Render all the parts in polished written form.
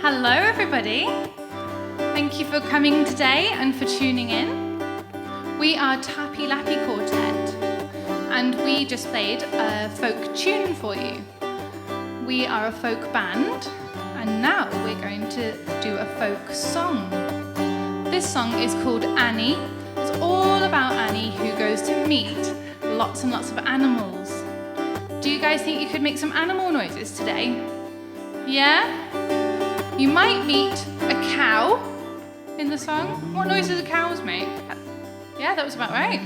Hello everybody. Thank you for coming today and for tuning in. We are Tappy, Lappy Quartet and we just played a folk tune for you. We are a folk band and now we're going to do a folk song. This song is called Annie. It's all about Annie who goes to meet lots and lots of animals. Do you guys think you could make some animal noises today? Yeah? You might meet a cow in the song. What noises do cows make? Yeah, that was about right.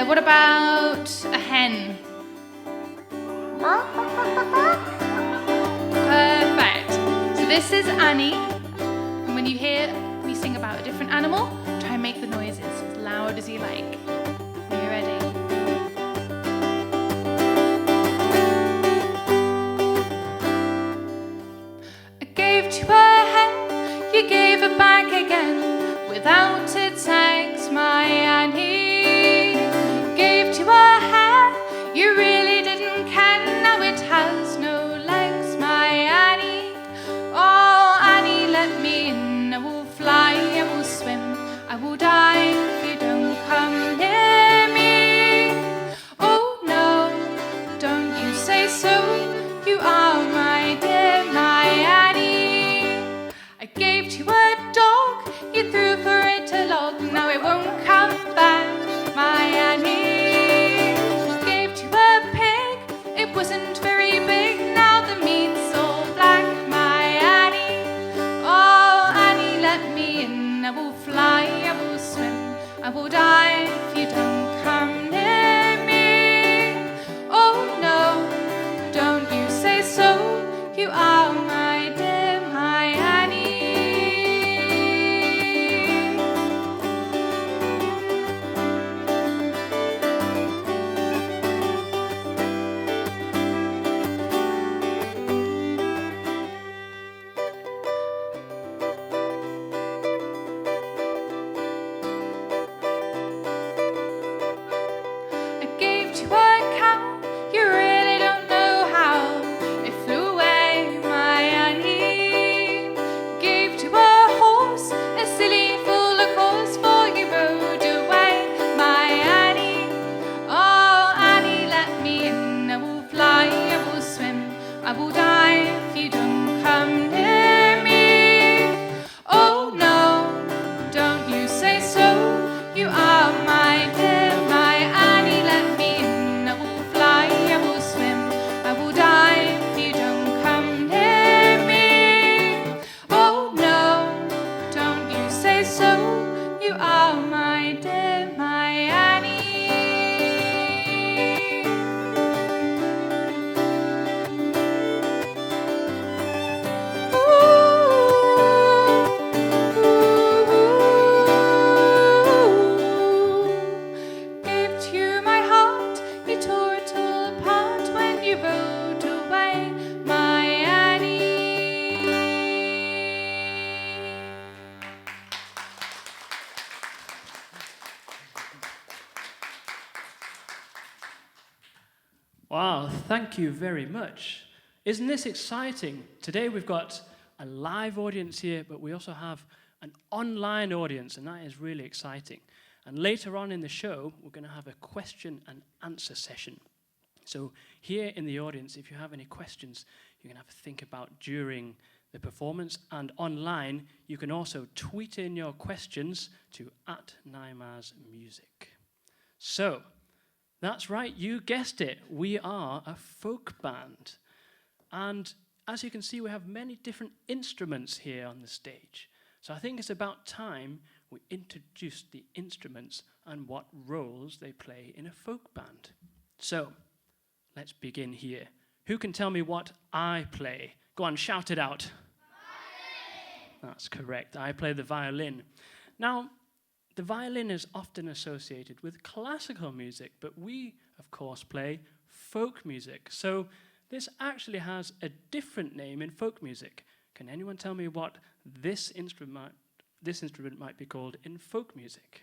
What about a hen? Perfect. So this is Annie. And when you hear me sing about a different animal, try and make the noises as loud as you like. Are you ready? To a hen, you gave her back again. Without a thanks, my Annie. Gave to a hare, you really didn't ken. Now it has no legs, my Annie. Oh, Annie, let me in. I will fly, I will swim, I will die if you don't come near me. Oh no, don't you say so. You are my dear, my Annie. I gave to a dog, you threw for it a log, now it won't come back, my Annie. Gave to a pig, it wasn't very big, now the meat's all black, my Annie. Oh, Annie, let me in, I will fly, I will swim, I will die if you don't come near me. Oh no, don't you say so, you are my dear, my Annie. I gave to a cow, you really don't know how. It flew away, my Annie. Gave to a horse, a silly fool, of course, for you rode away, my Annie. Oh, Annie, let me in. I will fly, I will swim, I will die if you don't come near me. Oh no, don't you say so. You are my dear, my Annie. Let me in. I will fly, I will swim, I will die if you don't come near me. Oh no, don't you say so. You are my dear, my Annie. Gave to you my heart, you tore it all apart when you rode away, my Annie. Wow, thank you very much. Isn't this exciting? Today we've got a live audience here, but we also have an online audience, and that is really exciting. And later on in the show, we're going to have a question and answer session. So here in the audience, if you have any questions, you can have a think about during the performance. And online, you can also tweet in your questions to @NaimarsMusic. So, that's right, you guessed it. We are a folk band. And as you can see, we have many different instruments here on the stage. So I think it's about time we introduce the instruments and what roles they play in a folk band. So, let's begin here. Who can tell me what I play? Go on, shout it out. Violin. That's correct. I play the violin. Now, the violin is often associated with classical music, but we, of course, play folk music. So this actually has a different name in folk music. Can anyone tell me what this instrument might be called in folk music?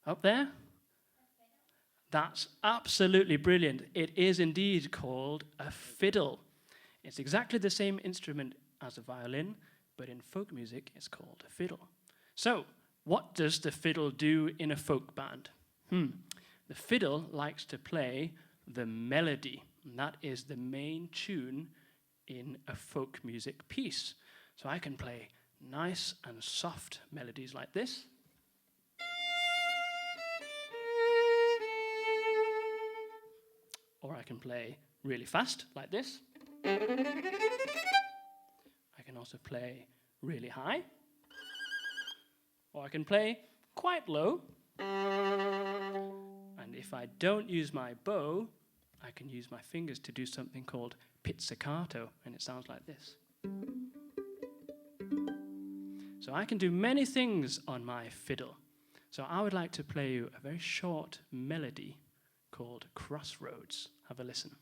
Up there? That's absolutely brilliant. It is indeed called a fiddle. It's exactly the same instrument as a violin, but in folk music it's called a fiddle. So, what does the fiddle do in a folk band? The fiddle likes to play the melody, and that is the main tune in a folk music piece. So I can play nice and soft melodies like this. Or I can play really fast like this. I can also play really high. Or I can play quite low. And if I don't use my bow, I can use my fingers to do something called pizzicato, and it sounds like this. So I can do many things on my fiddle. So I would like to play you a very short melody called Crossroads. Have a listen.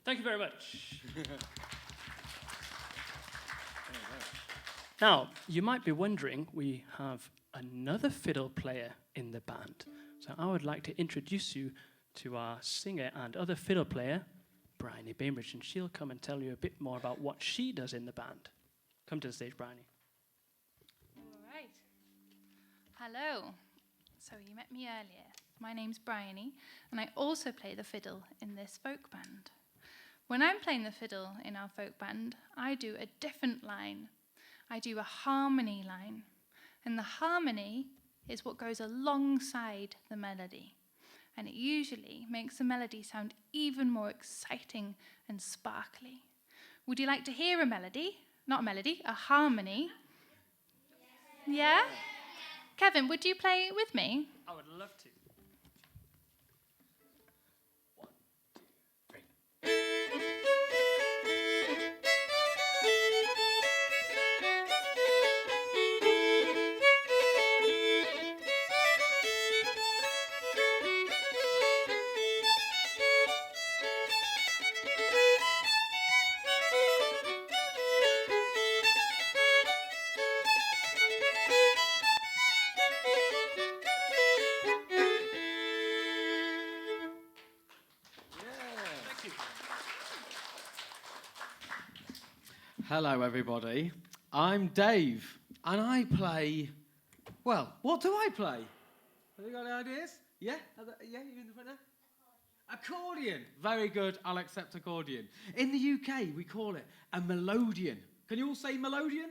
Thank you very much. Now, you might be wondering, we have another fiddle player in the band. So I would like to introduce you to our singer and other fiddle player, Bryony Bainbridge, and she'll come and tell you a bit more about what she does in the band. Come to the stage, Bryony. All right. Hello. So you met me earlier. My name's Bryony, and I also play the fiddle in this folk band. When I'm playing the fiddle in our folk band, I do a different line. I do a harmony line. And the harmony is what goes alongside the melody. And it usually makes the melody sound even more exciting and sparkly. Would you like to hear a melody? Not a melody, a harmony. Yeah? Kevin, would you play it with me? I would love to. Hello, everybody. I'm Dave, and I play... Well, what do I play? Have you got any ideas? Yeah? Yeah, you in the front there? Accordion. Very good. I'll accept accordion. In the UK, we call it a melodeon. Can you all say melodeon?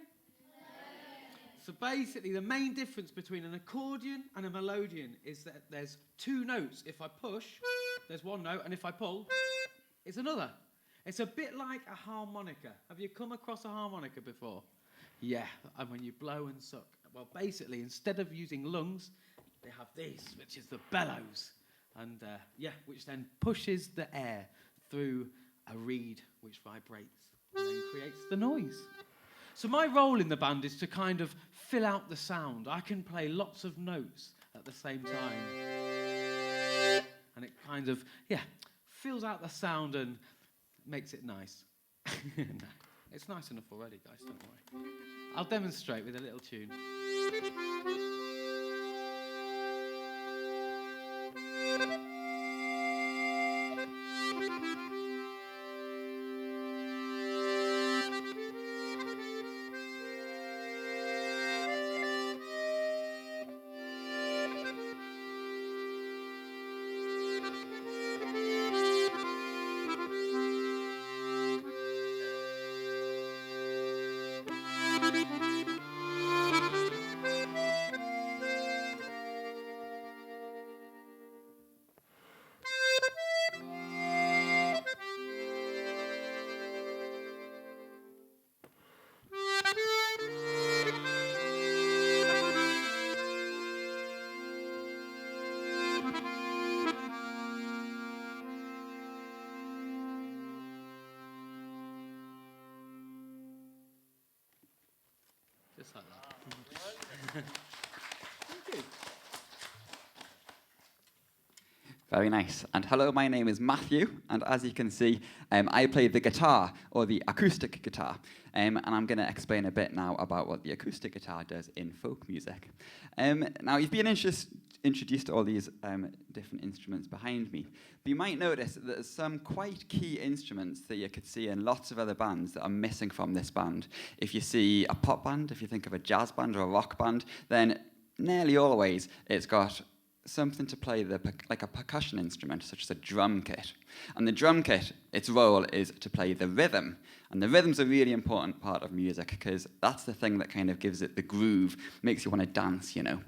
So basically, the main difference between an accordion and a melodeon is that there's two notes. If I push, there's one note, and if I pull, it's another. It's a bit like a harmonica. Have you come across a harmonica before? Yeah, and when you blow and suck. Well, basically, instead of using lungs, they have this, which is the bellows. And, which then pushes the air through a reed, which vibrates and then creates the noise. So my role in the band is to kind of fill out the sound. I can play lots of notes at the same time. And it kind of, fills out the sound and makes it nice. No, it's nice enough already, guys, don't worry. I'll demonstrate with a little tune. Just like that. Thank you. Very nice. And hello, my name is Matthew, and as you can see, I play the guitar, or the acoustic guitar. And I'm going to explain a bit now about what the acoustic guitar does in folk music. Now, you've been introduced to all these different instruments behind me. But you might notice that there's some quite key instruments that you could see in lots of other bands that are missing from this band. If you see a pop band, if you think of a jazz band or a rock band, then nearly always it's got something to play like a percussion instrument, such as a drum kit. And the drum kit, its role is to play the rhythm. And the rhythm's a really important part of music because that's the thing that kind of gives it the groove, makes you want to dance, you know.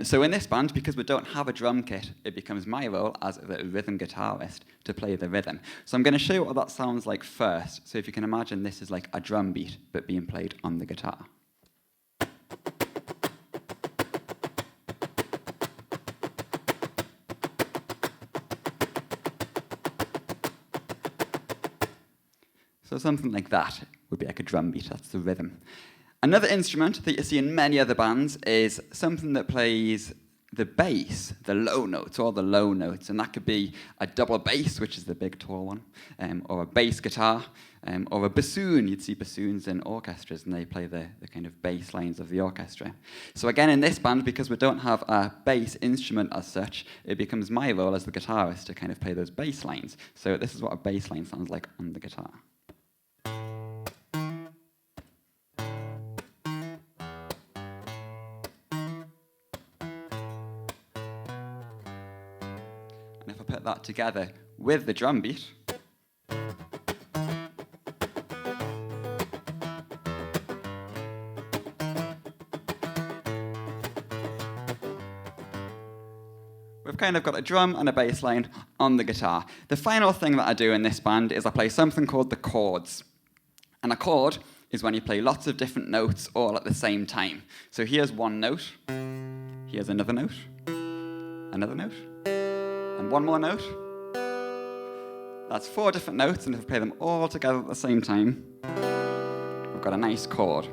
So in this band, because we don't have a drum kit, it becomes my role as the rhythm guitarist to play the rhythm. So I'm going to show you what that sounds like first. So if you can imagine, this is like a drum beat, but being played on the guitar. So something like that would be like a drum beat, that's the rhythm. Another instrument that you see in many other bands is something that plays the bass, the low notes, all the low notes, and that could be a double bass, which is the big tall one, or a bass guitar, or a bassoon. You'd see bassoons in orchestras, and they play the kind of bass lines of the orchestra. So again, in this band, because we don't have a bass instrument as such, it becomes my role as the guitarist to kind of play those bass lines. So this is what a bass line sounds like on the guitar. And if I put that together with the drum beat, we've kind of got a drum and a bass line on the guitar. The final thing that I do in this band is I play something called the chords. And a chord is when you play lots of different notes all at the same time. So here's one note, here's another note, and one more note. That's 4 different notes, and if we play them all together at the same time, we've got a nice chord.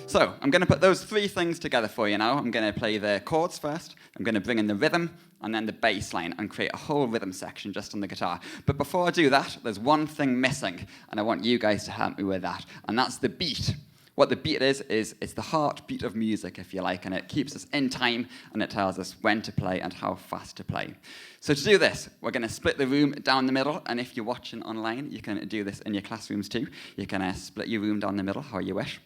So I'm going to put those 3 things together for you now. I'm going to play the chords first, I'm going to bring in the rhythm, and then the bass line, and create a whole rhythm section just on the guitar. But before I do that, there's one thing missing, and I want you guys to help me with that, and that's the beat. What the beat is it's the heartbeat of music, if you like, and it keeps us in time, and it tells us when to play and how fast to play. So to do this, we're going to split the room down the middle, and if you're watching online, you can do this in your classrooms too. You can split your room down the middle, how you wish.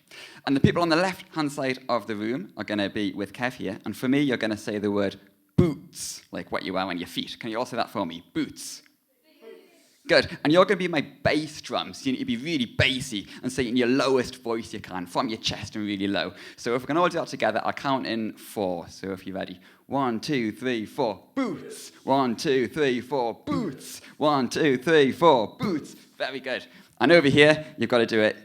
And the people on the left-hand side of the room are going to be with Kev here, and for me, you're going to say the word boots, like what you wear on your feet. Can you all say that for me? Boots. Good. And you're going to be my bass drum, so you need to be really bassy and say it in your lowest voice you can, from your chest and really low. So if we can all do that together, I'll count in 4. So if you're ready, 1, 2, 3, 4, boots. 1, 2, 3, 4, boots. 1, 2, 3, 4, boots. Very good. And over here, you've got to do it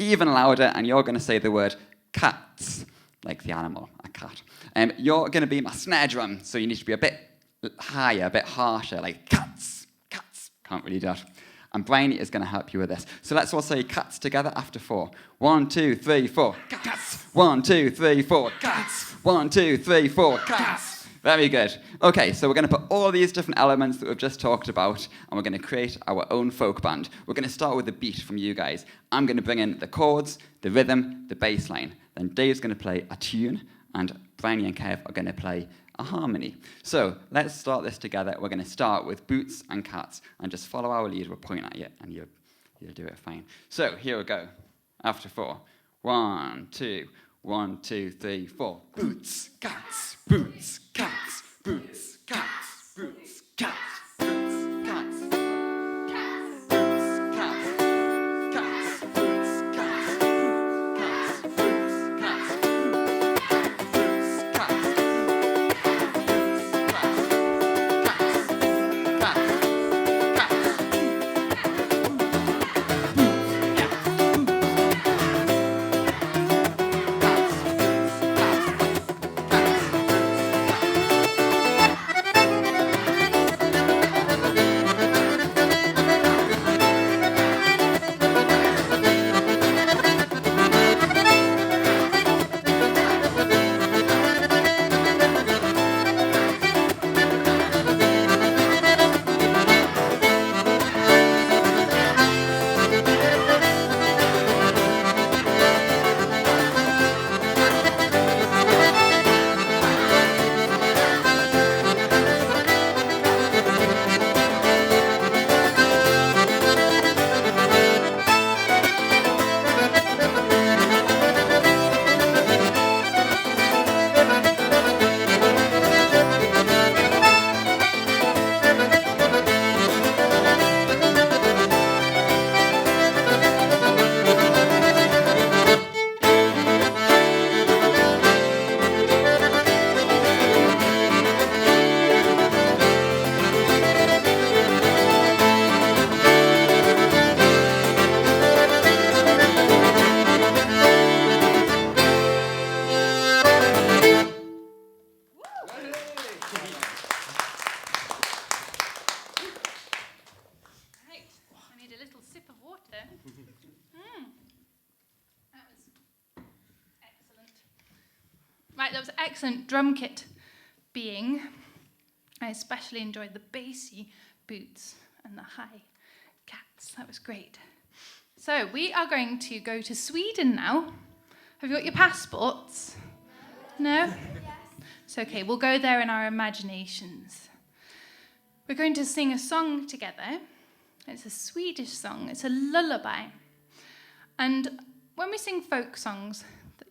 even louder, and you're going to say the word cats, like the animal, a cat. You're going to be my snare drum, so you need to be a bit higher, a bit harsher, like cats. Can't really do that. And Bryony is going to help you with this. So let's all say cats together after 4. 1, 2, 3, 4. Cats. 1, 2, 3, 4. Cats. 1, 2, 3, 4. Cats. Very good. Okay, so we're going to put all these different elements that we've just talked about, and we're going to create our own folk band. We're going to start with the beat from you guys. I'm going to bring in the chords, the rhythm, the bass line. Then Dave's going to play a tune, and Bryony and Kev are going to play a harmony. So let's start this together. We're going to start with boots and cats, and just follow our lead. We'll point at you, and you'll do it fine. So here we go. After 4. 1, 2, 1, 2, 3, 4. Boots, cats, boots, cats, boots, cats, boots, cats. that was excellent drum kit being. I especially enjoyed the bassy boots and the high cats. That was great. So we are going to go to Sweden now. Have you got your passports? No? Yes. It's okay, we'll go there in our imaginations. We're going to sing a song together. It's a Swedish song. It's a lullaby. And when we sing folk songs,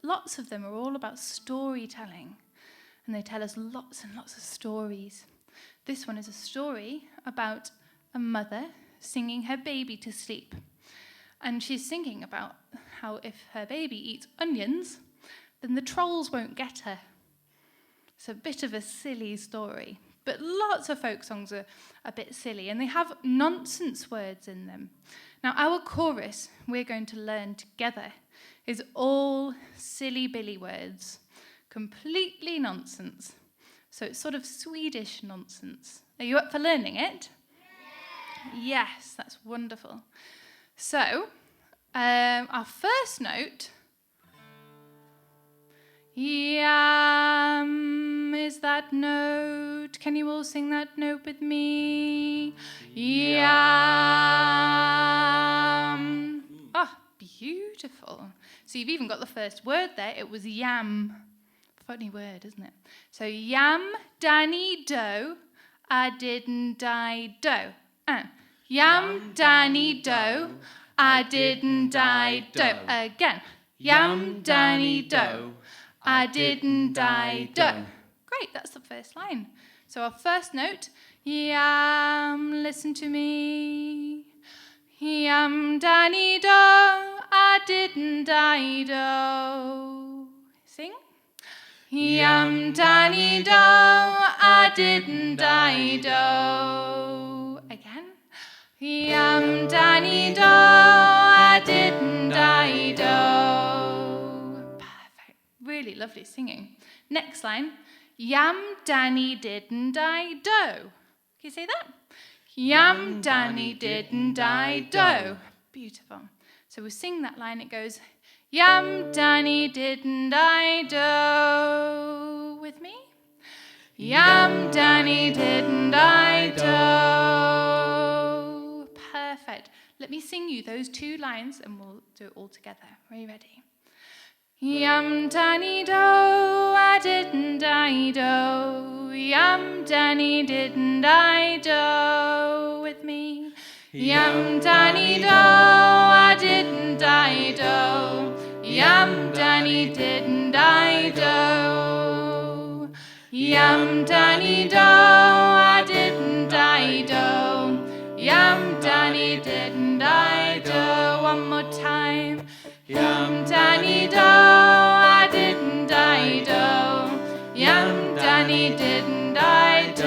lots of them are all about storytelling. And they tell us lots and lots of stories. This one is a story about a mother singing her baby to sleep. And she's singing about how if her baby eats onions, then the trolls won't get her. It's a bit of a silly story. But lots of folk songs are a bit silly, and they have nonsense words in them. Now, our chorus we're going to learn together is all silly billy words, completely nonsense. So it's sort of Swedish nonsense. Are you up for learning it? Yes, that's wonderful. So, our first note, yam is that note. Can you all sing that note with me? Yam. Oh, beautiful. So you've even got the first word there. It was yam. Funny word, isn't it? So yam, Danny, do. I didn't die, do. Yam, Danny, do. I didn't die, do. Again. Yam, Danny, do. I didn't die, do. Great, that's the first line. So our first note, yam, listen to me. Yam, Danny, do. I didn't die, do. Sing. Yam, Danny, do. I didn't die, do. Again. Yam, Danny, do. I didn't die, do. Perfect. Really lovely singing. Next line. Yam, Danny, didn't die, do. Can you say that? Yam, Danny, didn't die, do. Beautiful. So we sing that line. It goes, yam, Danny, didn't die, do. With me? Yam, Danny, didn't die, do. Perfect. Let me sing you those two lines and we'll do it all together. Are you ready? Yam, Danny, do, I didn't die, do. Yam, Danny, didn't die, do. With me. Yam, Danny, do, I didn't die, do. Yam, Danny, didn't die, do. Yam, Danny, do, I didn't die, do. Yam, Danny, didn't die, do. One more time. Yam, Danny, do, I didn't die, do. Yam, Danny, didn't die, do.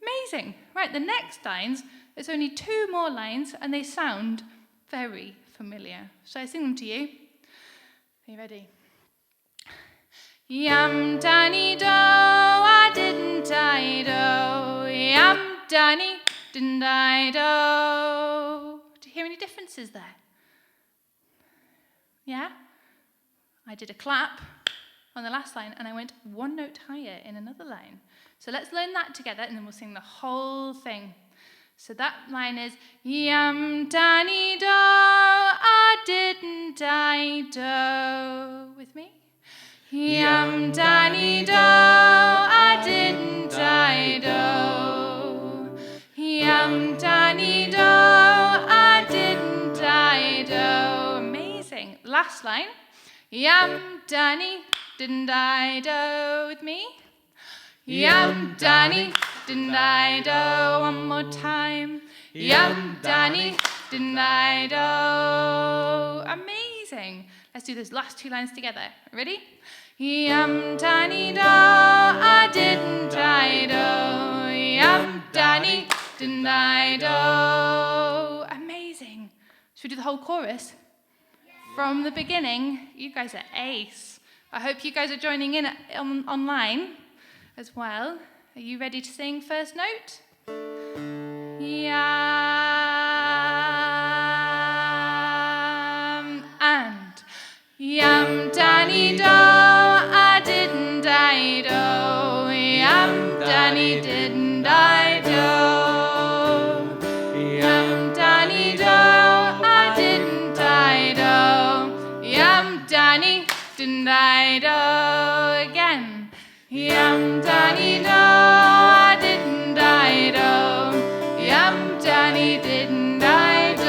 Amazing. Right, the next lines, there's only two more lines and they sound very familiar. Shall I sing them to you? Are you ready? Yam, Danny, do, I didn't die, do. Yam, Danny, didn't die, do. Do you hear any differences there? Yeah? I did a clap on the last line and I went one note higher in another line. So let's learn that together and then we'll sing the whole thing. So that line is, yam, Danny, do, I didn't die, do. With me? Yam, Danny, do, I didn't die, do. Yam, Danny, do, I didn't die, do. Amazing. Last line. Yam, Danny, didn't die, do. With me? Yam, Danny, didn't die, do. One more time. Yam, Danny, didn't die, do. Amazing. Let's do those last two lines together. Ready? Yam, Danny, do, I didn't die, do. Yam, Danny, didn't die, do. Amazing. Should we do the whole chorus? From the beginning? You guys are ace. I hope you guys are joining in online as well. Are you ready to sing first note? Yam and yam, Danny, do. Danny, didn't I do again? Yum Danny do, I didn't I do. Yum Danny, didn't I do.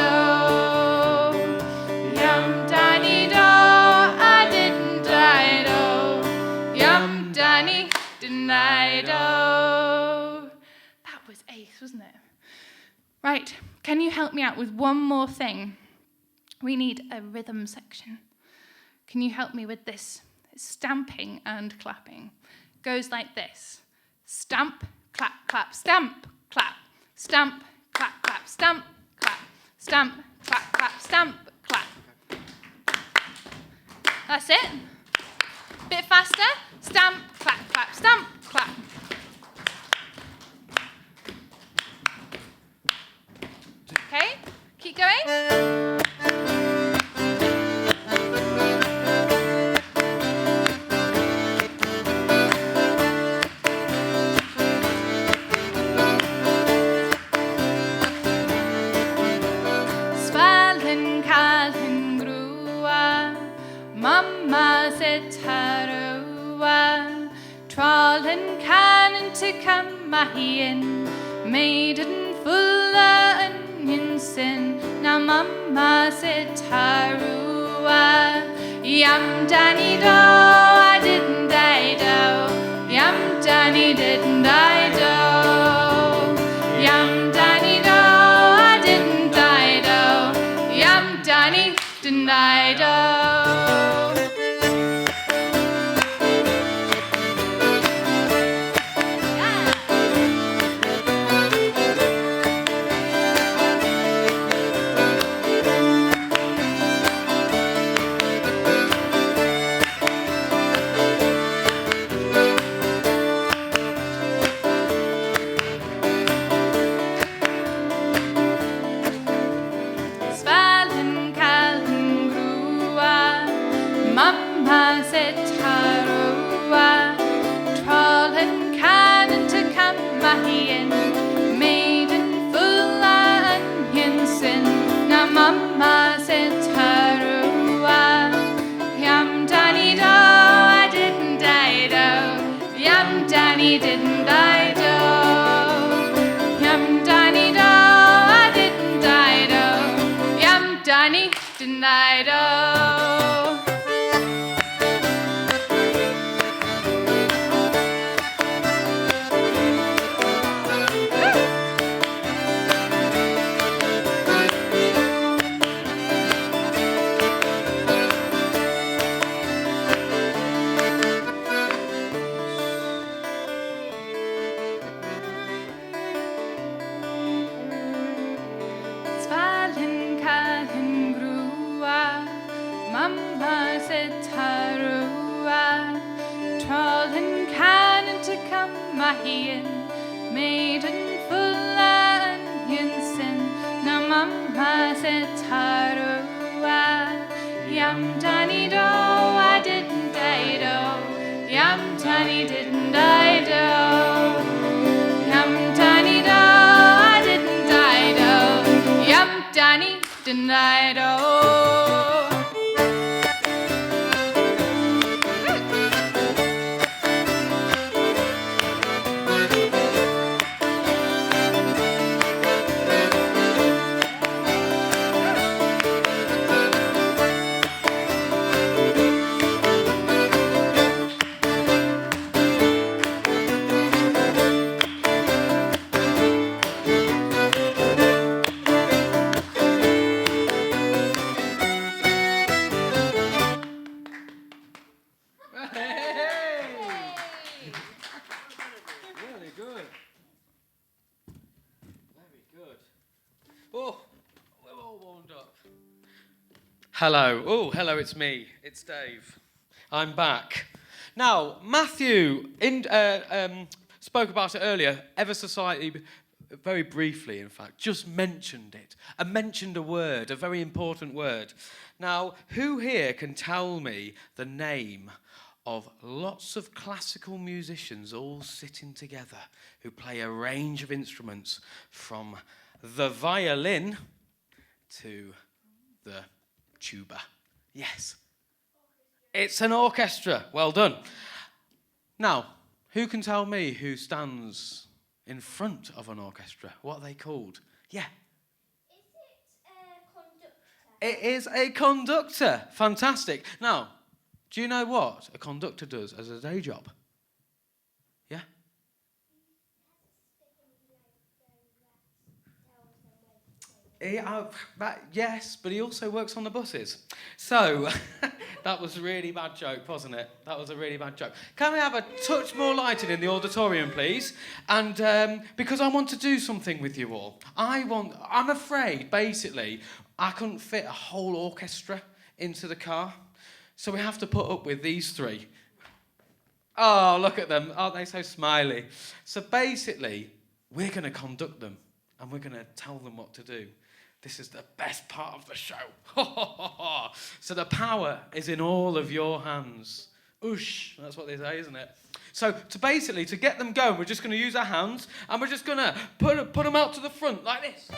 Yum Danny do, I didn't I do. Yum Danny, didn't I do. That was ace, wasn't it? Right, can you help me out with one more thing? We need a rhythm section. Can you help me with this? It's stamping and clapping. Goes like this. Stamp, clap, clap, stamp, clap. Stamp, clap, clap, stamp, clap. Stamp, clap, clap, stamp, clap. That's it. Bit faster. Stamp, clap, clap, stamp, clap. Okay, keep going. Mamma said tarua, trollen cannon to come in, maiden full of onions in. Now mamma said tarua, yum Danny do, I didn't I do, yum Danny didn't I do, yum Danny do, I didn't I do, yum Danny didn't I do. Mamma said tarua, trollen cannon to come in, maiden full of onions in. Now mamma said tarua, yum Danny do, I didn't I do, yum Danny didn't I do, yum Danny do, I didn't I do, yum Danny didn't I do. Mamma said tarua, trollen cannon to come in, maiden full of onions in. Now mamma said tarua, yum Danny do, I didn't I do, yum Danny didn't I do, yum Danny do, I didn't I do, yum Danny didn't I do. Hello. Oh, hello, it's me. It's Dave. I'm back. Now, Matthew spoke about it earlier, ever so slightly, very briefly, in fact, just mentioned it. Mentioned a word, a very important word. Now, who here can tell me the name of lots of classical musicians all sitting together who play a range of instruments from the violin to the tuba? Yes. It's an orchestra. Well done. Now, who can tell me who stands in front of an orchestra? What are they called? Yeah. It is a conductor. Fantastic. Now, do you know what a conductor does as a day job? Yeah? Yes, but he also works on the buses. So, that was a really bad joke, wasn't it? That was a really bad joke. Can we have a touch more lighting in the auditorium, please? And because I want to do something with you all. I'm afraid, basically, I couldn't fit a whole orchestra into the car. So we have to put up with these three. Oh, look at them. Aren't they so smiley? So basically, we're going to conduct them. And we're going to tell them what to do. This is the best part of the show. So the power is in all of your hands. Oosh, that's what they say, isn't it? So to get them going, we're just going to use our hands, and we're just going to put them out to the front like this.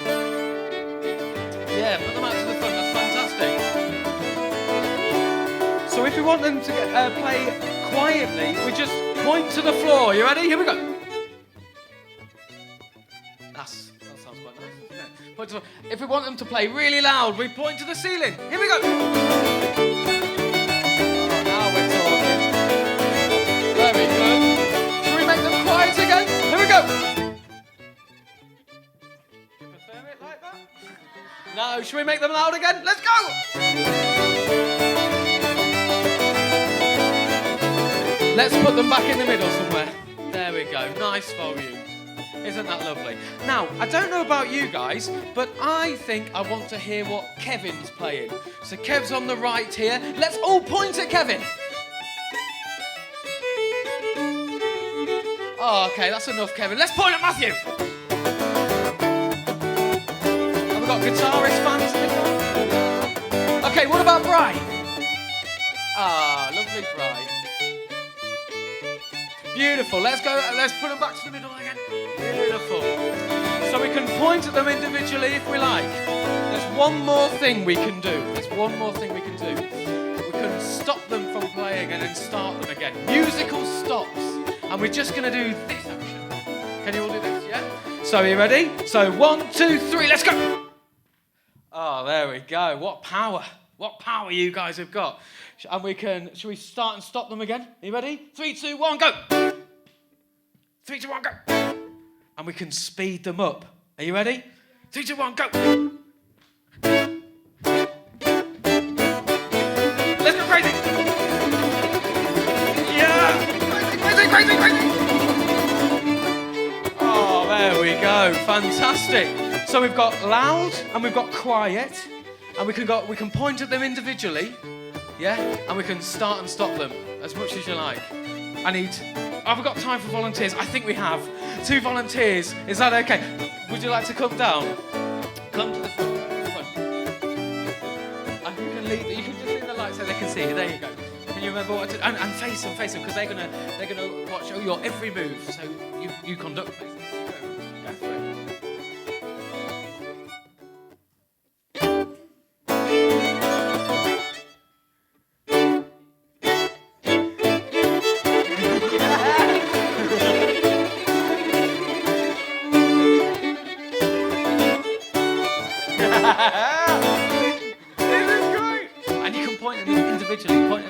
Yeah, put them out to the front. That's fantastic. So if we want them to play quietly, we just point to the floor. You ready? Here we go. That sounds quite nice, doesn't it? Point to, if we want them to play really loud, we point to the ceiling. Here we go. Now we're talking. Very good. Should we make them quiet again? Here we go. You prefer it like that? No, should we make them loud again? Let's go. Let's put them back in the middle somewhere. There we go. Nice volume. Isn't that lovely? Now, I don't know about you guys, but I think I want to hear what Kevin's playing. So Kev's on the right here. Let's all point at Kevin. Oh, okay, that's enough, Kevin. Let's point at Matthew. Have we got guitarist fans in the car? Okay, what about Bri? Ah, lovely Bri. Beautiful. Let's put them back to the middle again. Beautiful. So we can point at them individually if we like. There's one more thing we can do. We can stop them from playing and then start them again. Musical stops. And we're just going to do this action. Can you all do this, yeah? So are you ready? So 1, 2, 3, let's go. Oh, there we go. What power. What power you guys have got. And should we start and stop them again? Are you ready? 3, 2, 1, go. 3, 2, 1, go. And we can speed them up. Are you ready? 3, 2, 1, go. Let's go crazy. Yeah. Crazy. Oh, there we go. Fantastic. So we've got loud and we've got quiet. And we can point at them individually. Yeah? And we can start and stop them as much as you like. Have we got time for volunteers? I think we have. 2 volunteers. Is that okay? Would you like to come down? Come to the front. And you can just leave the light so they can see you. There you go. Can you remember what to do? And face them, because they're gonna watch your every move. So you conduct face them. Go for it. This is great! And you can point at them individually. As well.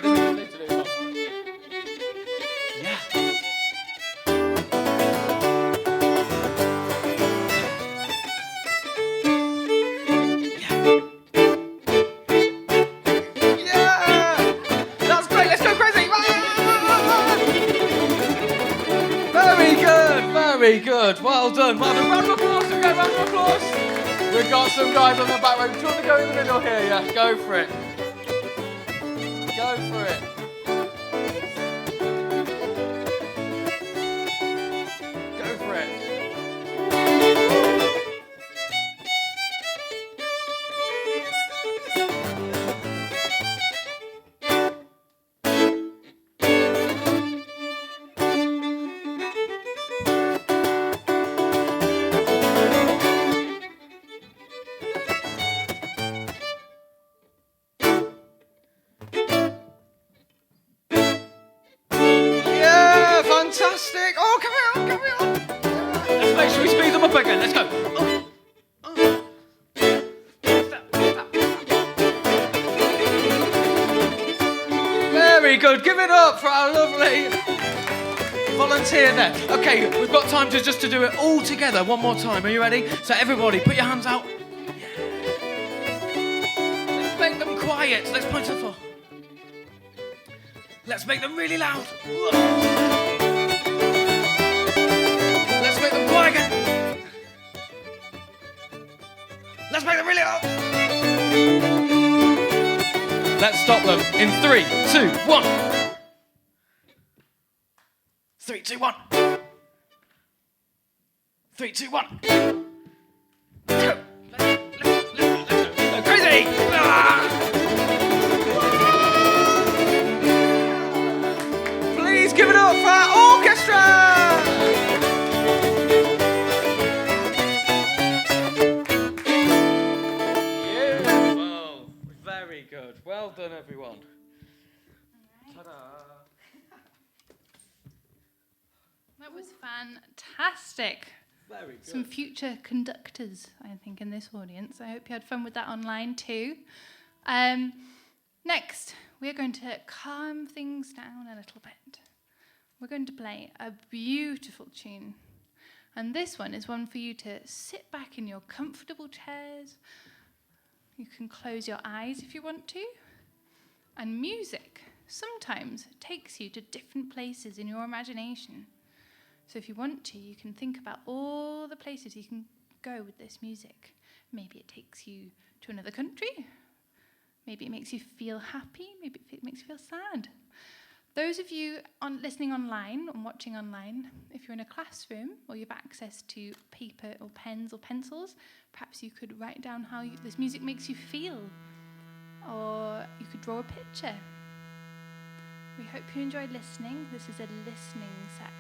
Yeah. Yeah! That's great. Let's go crazy. Very good. Well done. Round of applause. Round of applause. We've got some guys on the back row. Do you want to go in the middle here? Yeah, go for it. Go for it. Go for it. Fantastic. Oh, carry on, carry on. Let's make sure we speed them up again. Let's go. Very good. Give it up for our lovely volunteer there. Okay, we've got time to do it all together one more time. Are you ready? So everybody, put your hands out. Let's make them quiet. Let's point to the floor. Let's make them really loud. Let's make them quiet again. Let's make them really loud. Let's stop them in 3, 2, 1. 3, 2, 1. 3, 2, 1. Let's go. Let's go crazy. Please give it up for our orchestra. Beautiful. Very good. Well done, everyone. Ta-da. That was fantastic. Very good. Some future conductors, I think, in this audience. I hope you had fun with that online too. Next, we're going to calm things down a little bit. We're going to play a beautiful tune. And this one is one for you to sit back in your comfortable chairs. You can close your eyes if you want to. And music sometimes takes you to different places in your imagination. So if you want to, you can think about all the places you can go with this music. Maybe it takes you to another country. Maybe it makes you feel happy. Maybe it makes you feel sad. Those of you listening online and watching online, if you're in a classroom or you have access to paper or pens or pencils, perhaps you could write down how this music makes you feel. Or you could draw a picture. We hope you enjoyed listening. This is a listening set.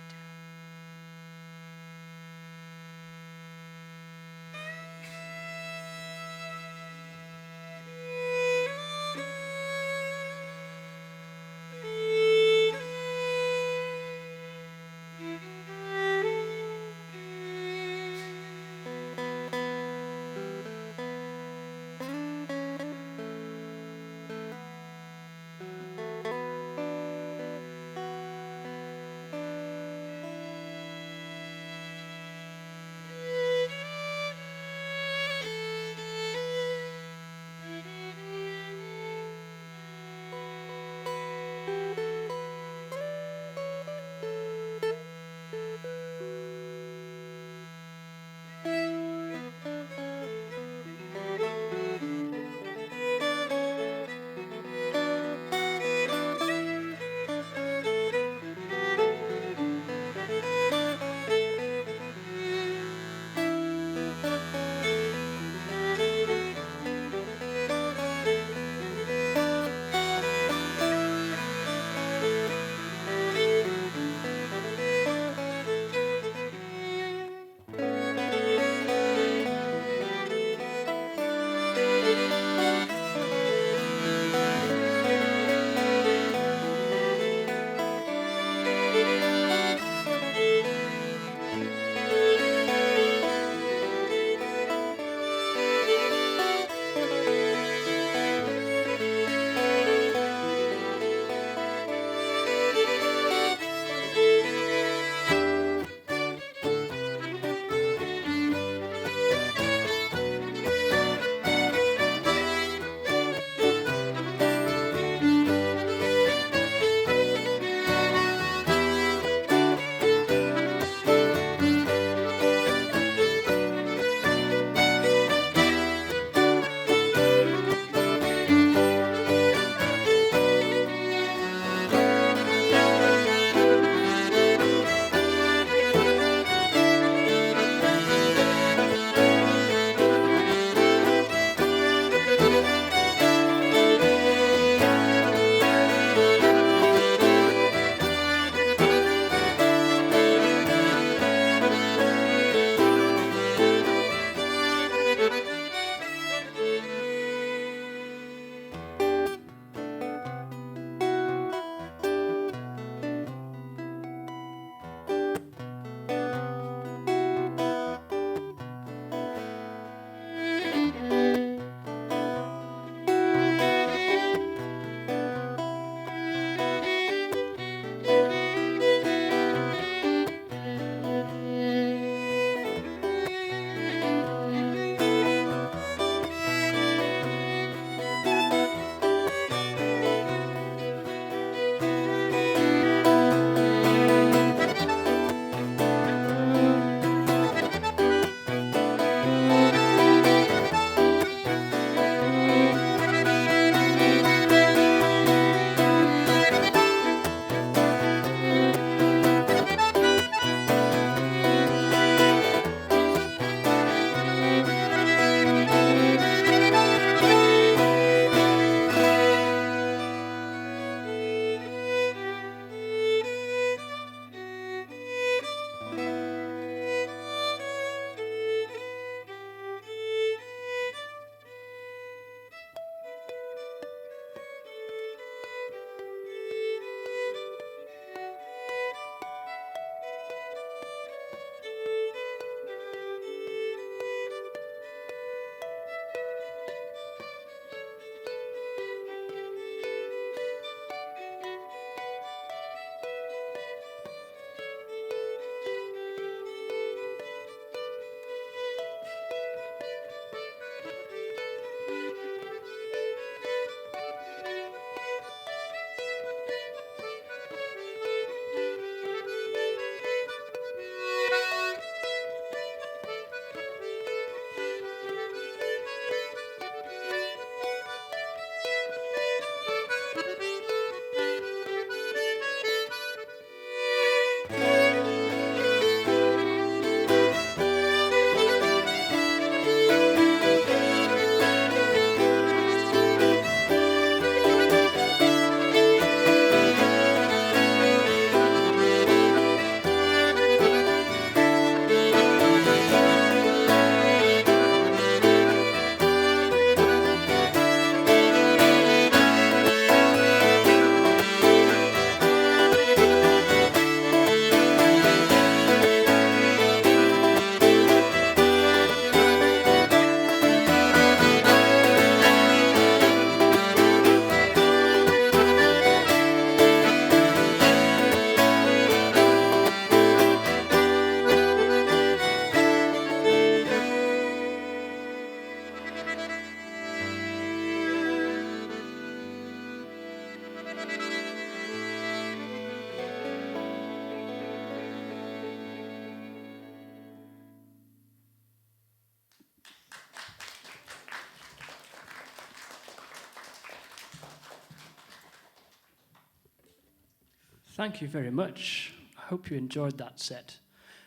Thank you very much. I hope you enjoyed that set.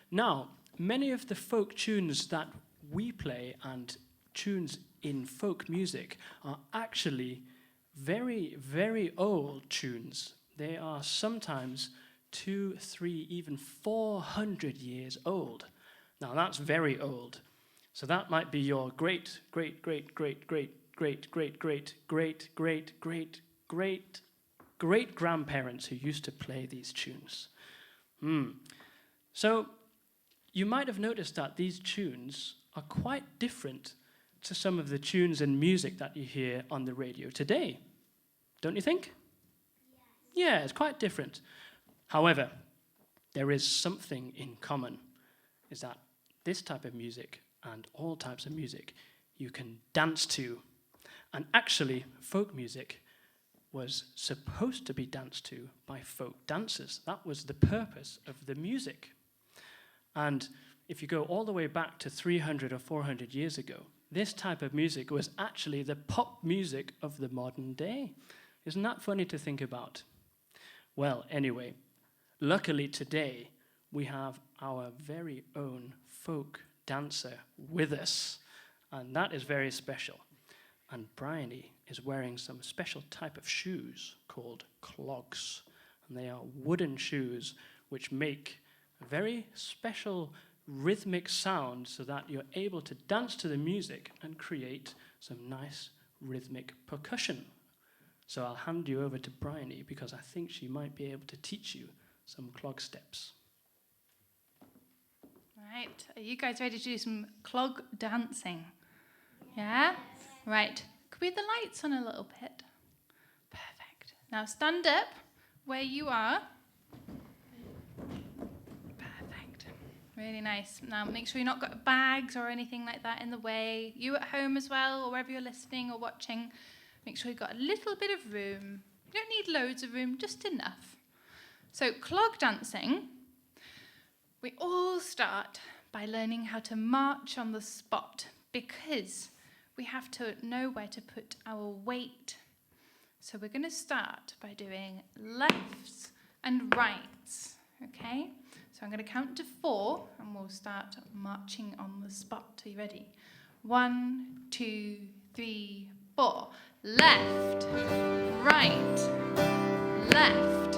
Now, many of the folk tunes that we play and tunes in folk music are actually very, very old tunes. They are sometimes 200, 300, even 400 years old. Now, that's very old. So that might be your great, great, great, great, great, great, great, great, great, great, great, great, great grandparents who used to play these tunes. So you might have noticed that these tunes are quite different to some of the tunes and music that you hear on the radio today. Don't you think? Yes. Yeah, it's quite different. However, there is something in common, is that this type of music and all types of music you can dance to. And actually, folk music was supposed to be danced to by folk dancers. That was the purpose of the music. And if you go all the way back to 300 or 400 years ago, this type of music was actually the pop music of the modern day. Isn't that funny to think about? Well, anyway, luckily today we have our very own folk dancer with us, and that is very special. And Bryony is wearing some special type of shoes called clogs, and they are wooden shoes which make a very special rhythmic sound so that you're able to dance to the music and create some nice rhythmic percussion. So I'll hand you over to Bryony because I think she might be able to teach you some clog steps. Right, are you guys ready to do some clog dancing? Yeah? Right, could we have the lights on a little bit? Perfect. Now stand up where you are. Perfect. Really nice. Now make sure you've not got bags or anything like that in the way. You at home as well, or wherever you're listening or watching, make sure you've got a little bit of room. You don't need loads of room, just enough. So clog dancing, we all start by learning how to march on the spot because we have to know where to put our weight. So we're going to start by doing lefts and rights, okay? So I'm going to count to 4 and we'll start marching on the spot. Are you ready? 1, 2, 3, 4. Left, right, left,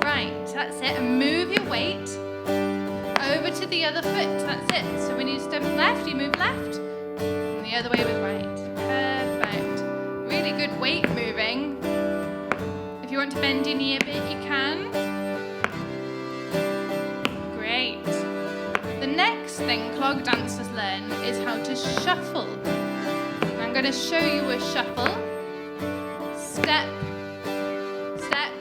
right. That's it. And move your weight over to the other foot. That's it. So when you step left, you move left. And the other way with right. Perfect. Really good weight moving. If you want to bend your knee a bit, you can. Great. The next thing clog dancers learn is how to shuffle. I'm going to show you a shuffle. Step, step,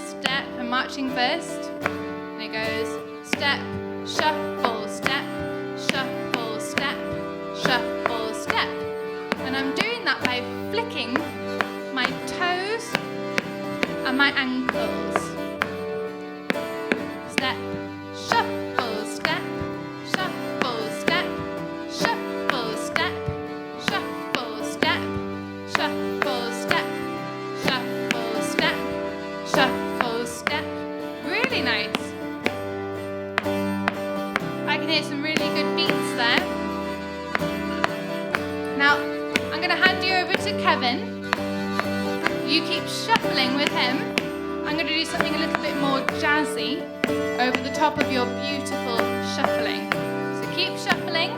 step. I'm marching first. And it goes step, shuffle, step, shuffle, step, shuffle, step. And I'm doing that by flicking my toes and my ankles. Step, shuffle, step, shuffle, step, shuffle, step, shuffle, step, shuffle, step, shuffle, step, shuffle, step. Really nice. I can hear some really good beats there. Now, I'm going to hand you over to Kevin. You keep shuffling with him. I'm going to do something a little bit more jazzy over the top of your beautiful shuffling. So keep shuffling.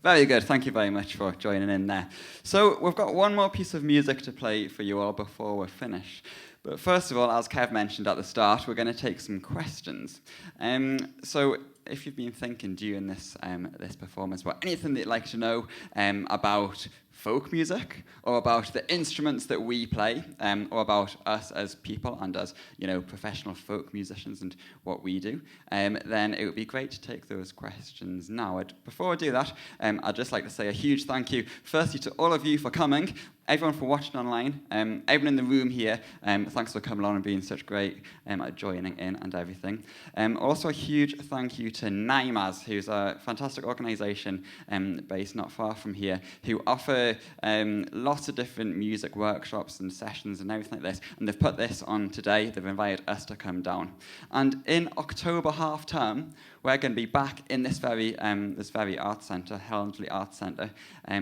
Very good. Thank you very much for joining in there. So we've got one more piece of music to play for you all before we're finished. But first of all, as Kev mentioned at the start, we're going to take some questions. So if you've been thinking during this performance about anything that you'd like to know about folk music, or about the instruments that we play, or about us as people and as professional folk musicians and what we do, then it would be great to take those questions now. Before I do that, I'd just like to say a huge thank you, firstly, to all of you for coming, everyone for watching online, everyone in the room here, thanks for coming along and being such great at joining in and everything. Also a huge thank you to NIMAS, who's a fantastic organisation based not far from here, who offer lots of different music workshops and sessions and everything like this, and they've put this on today. They've invited us to come down. And in October half term, we're going to be back in this very arts centre, Helmsley Arts Centre,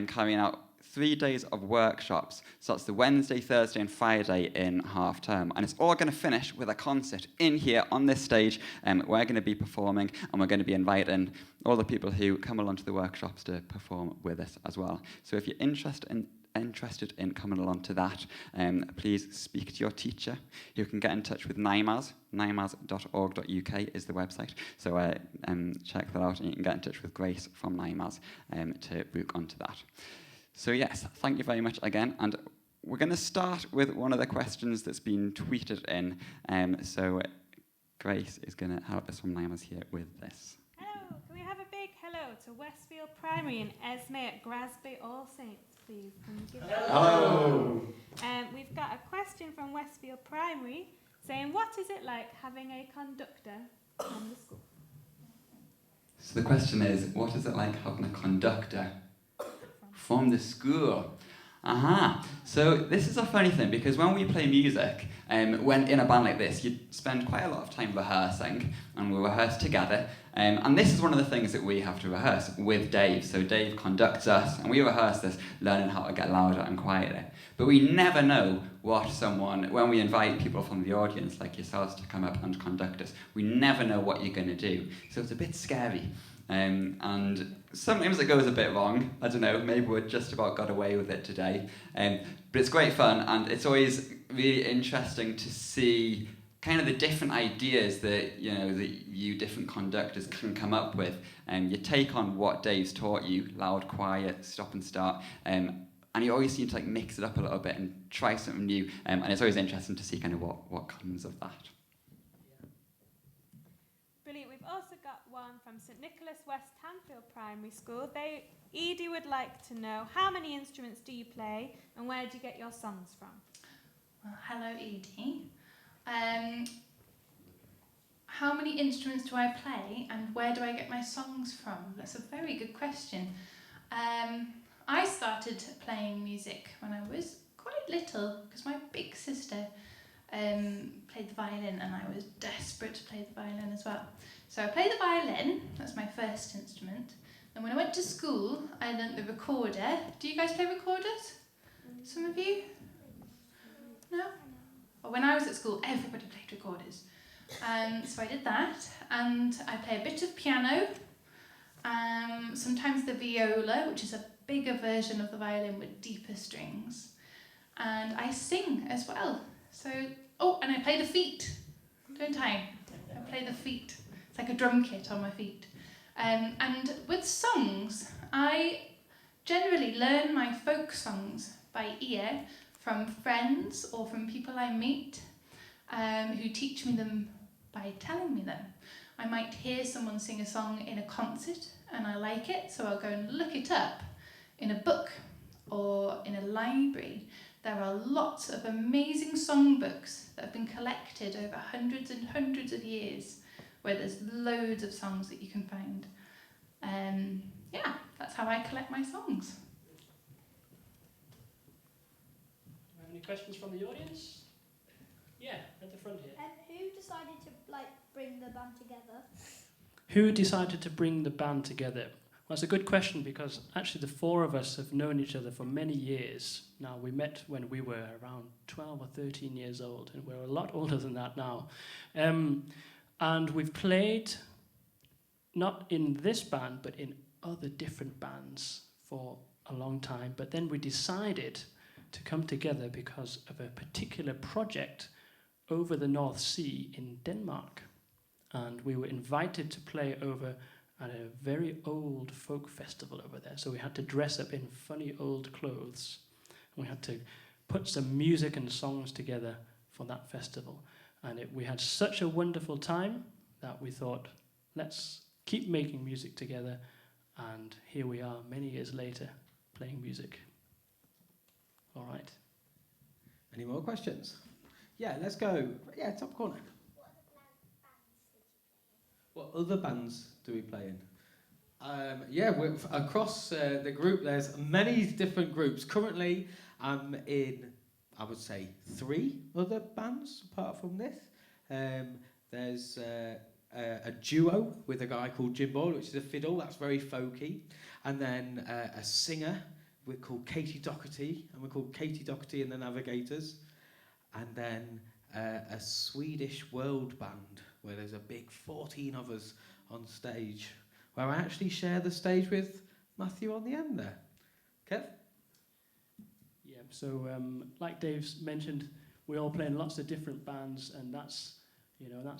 carrying out 3 days of workshops. So that's the Wednesday, Thursday and Friday in half term. And it's all going to finish with a concert in here on this stage. We're going to be performing, and we're going to be inviting all the people who come along to the workshops to perform with us as well. So if you're interested in coming along to that, please speak to your teacher. You can get in touch with NIMAS. nimas.org.uk is the website. So check that out, and you can get in touch with Grace from NIMAS to book onto that. So yes, thank you very much again, and we're going to start with one of the questions that's been tweeted in. So Grace is going to help us from NIMAS here with this. Hello, can we have a big hello to Westfield Primary and Esme at Grasby All Saints, please? Can you give Hello. We've got a question from Westfield Primary saying, what is it like having a conductor from the school? So the question is, what is it like having a conductor from the school? So this is a funny thing, because when we play music, when in a band like this, you spend quite a lot of time rehearsing, and we rehearse together. And this is one of the things that we have to rehearse with Dave. So Dave conducts us, and we rehearse this, learning how to get louder and quieter. But we never know when we invite people from the audience, like yourselves, to come up and conduct us, we never know what you're going to do. So it's a bit scary. And sometimes it goes a bit wrong. I don't know, maybe we just about got away with it today. But it's great fun, and it's always really interesting to see kind of the different ideas that you different conductors can come up with. You take on what Dave's taught you, loud, quiet, stop and start, and you always seem to mix it up a little bit and try something new. And it's always interesting to see kind of what comes of that. Brilliant. We've also got one from St Nicholas West Tanfield Primary School. Edie would like to know, how many instruments do you play, and where do you get your songs from? Well, hello, Edie. How many instruments do I play, and where do I get my songs from? That's a very good question. I started playing music when I was quite little, because my big sister played the violin, and I was desperate to play the violin as well. So I played the violin, that's my first instrument. And when I went to school, I learnt the recorder. Do you guys play recorders? Some of you? No? Well, when I was at school, everybody played recorders. So I did that, and I play a bit of piano, sometimes the viola, which is a bigger version of the violin with deeper strings. And I sing as well. So, and I play the feet, don't I? I play the feet. It's like a drum kit on my feet. And with songs, I generally learn my folk songs by ear from friends or from people I meet who teach me them by telling me them. I might hear someone sing a song in a concert and I like it, so I'll go and look it up in a book or in a library. There are lots of amazing songbooks that have been collected over hundreds and hundreds of years, where there's loads of songs that you can find. That's how I collect my songs. Do we have any questions from the audience? Yeah, at the front here. Who decided to bring the band together? Who decided to bring the band together? Well, it's a good question, because actually the four of us have known each other for many years. Now, we met when we were around 12 or 13 years old, and we're a lot older than that now. And we've played not in this band, but in other different bands for a long time. But then we decided to come together because of a particular project over the North Sea in Denmark. And we were invited to play over at a very old folk festival over there. So we had to dress up in funny old clothes. We had to put some music and songs together for that festival. And we had such a wonderful time that we thought, let's keep making music together. And here we are many years later playing music. All right. Any more questions? Yeah, let's go. Yeah, top corner. What other bands do we play in? We're across the group, there's many different groups. Currently, I'm in, I would say, 3 other bands apart from this. There's a duo with a guy called Jim Boyle, which is a fiddle, that's very folky. And then a singer we're called Katie Doherty, and we're called Katie Doherty and the Navigators. And then a Swedish world band, where there's a big 14 of us on stage, where I actually share the stage with Matthew on the end there. Kev? Yeah, so like Dave's mentioned, we all play in lots of different bands, and that's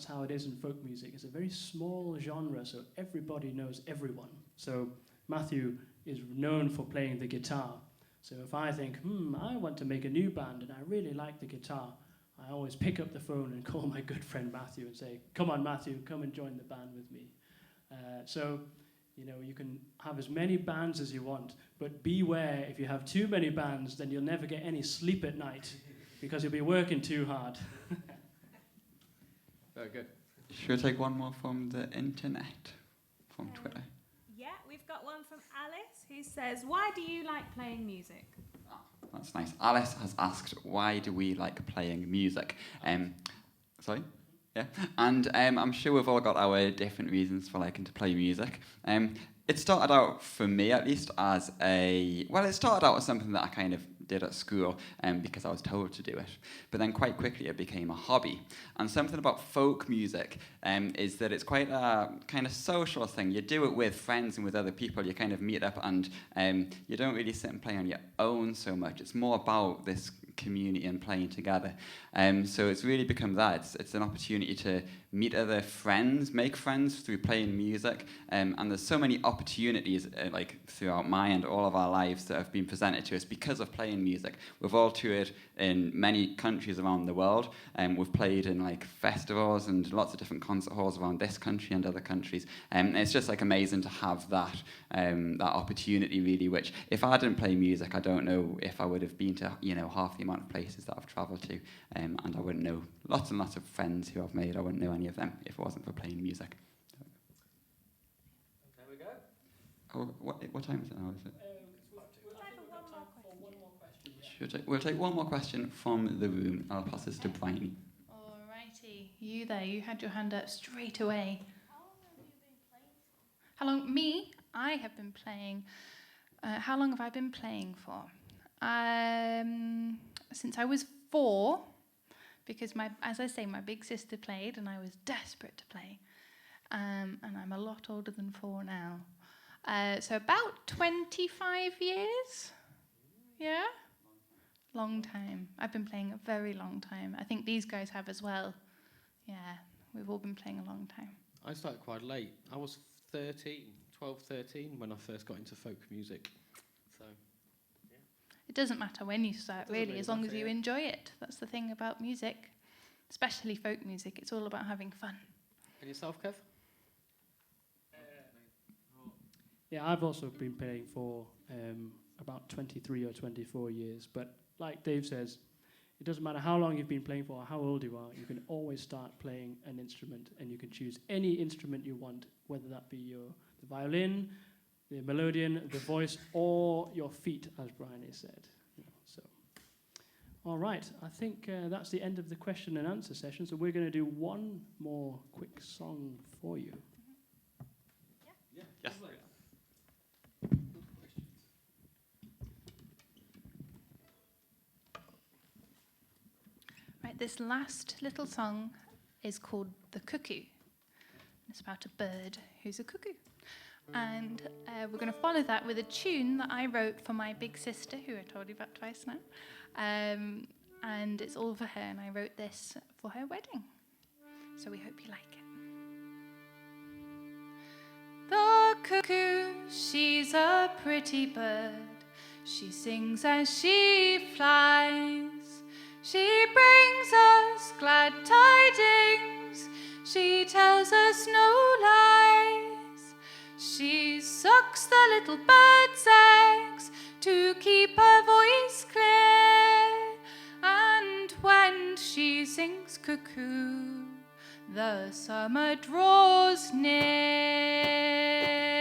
how it is in folk music. It's a very small genre, so everybody knows everyone. So Matthew is known for playing the guitar. So if I think, I want to make a new band and I really like the guitar, I always pick up the phone and call my good friend Matthew and say, come on Matthew, come and join the band with me. So you can have as many bands as you want, but beware, if you have too many bands, then you'll never get any sleep at night because you'll be working too hard. Very good. Should we take one more from the internet, from Twitter? Yeah, we've got one from Alice who says, why do you like playing music? Oh, that's nice. Alice has asked, why do we like playing music? Sorry? Yeah. And I'm sure we've all got our different reasons for liking to play music. It started out, for me at least, as it started out as something that I kind of did at school because I was told to do it. But then quite quickly it became a hobby. And something about folk music is that it's quite a kind of social thing. You do it with friends and with other people. You kind of meet up and you don't really sit and play on your own so much. It's more about this community and playing together. So it's really become that. It's an opportunity to meet other friends, make friends through playing music. And there's so many opportunities throughout my and all of our lives that have been presented to us because of playing music. We've all toured in many countries around the world. We've played in festivals and lots of different concert halls around this country and other countries. It's just amazing to have that opportunity really, which if I didn't play music, I don't know if I would have been to half the amount of places that I've travelled to, and I wouldn't know lots and lots of friends who I've made. I wouldn't know any of them if it wasn't for playing music. There we go. Oh, what time is it now? Is it? We'll take one more question from the room. I'll pass this to Bryony. Alrighty, you there, you had your hand up straight away. How long have you been playing? How long? Me? I have been playing. How long have I been playing for? Since I was 4, because as I say, my big sister played and I was desperate to play. And I'm a lot older than 4 now. So about 25 years. Yeah? Long time. I've been playing a very long time. I think these guys have as well. Yeah, we've all been playing a long time. I started quite late. I was 12, 13 when I first got into folk music. So, yeah. It doesn't matter when you start, really, as long as you enjoy it. That's the thing about music, especially folk music. It's all about having fun. And yourself, Kev? Yeah, I've also been playing for about 23 or 24 years, but like Dave says, it doesn't matter how long you've been playing for or how old you are, you can always start playing an instrument, and you can choose any instrument you want, whether that be the violin, the Melodeon, the voice, or your feet, as Brian has said. All right, I think that's the end of the question and answer session, so we're going to do one more quick song for you. Yeah. Yes. Right, this last little song is called The Cuckoo. It's about a bird who's a cuckoo. And we're going to follow that with a tune that I wrote for my big sister, who I told you about twice now. And it's all for her, and I wrote this for her wedding. So we hope you like it. The cuckoo, she's a pretty bird. She sings as she flies. She brings us glad tidings. She tells us no lies. She sucks the little bird's eggs to keep her voice clear. And when she sings cuckoo, the summer draws near.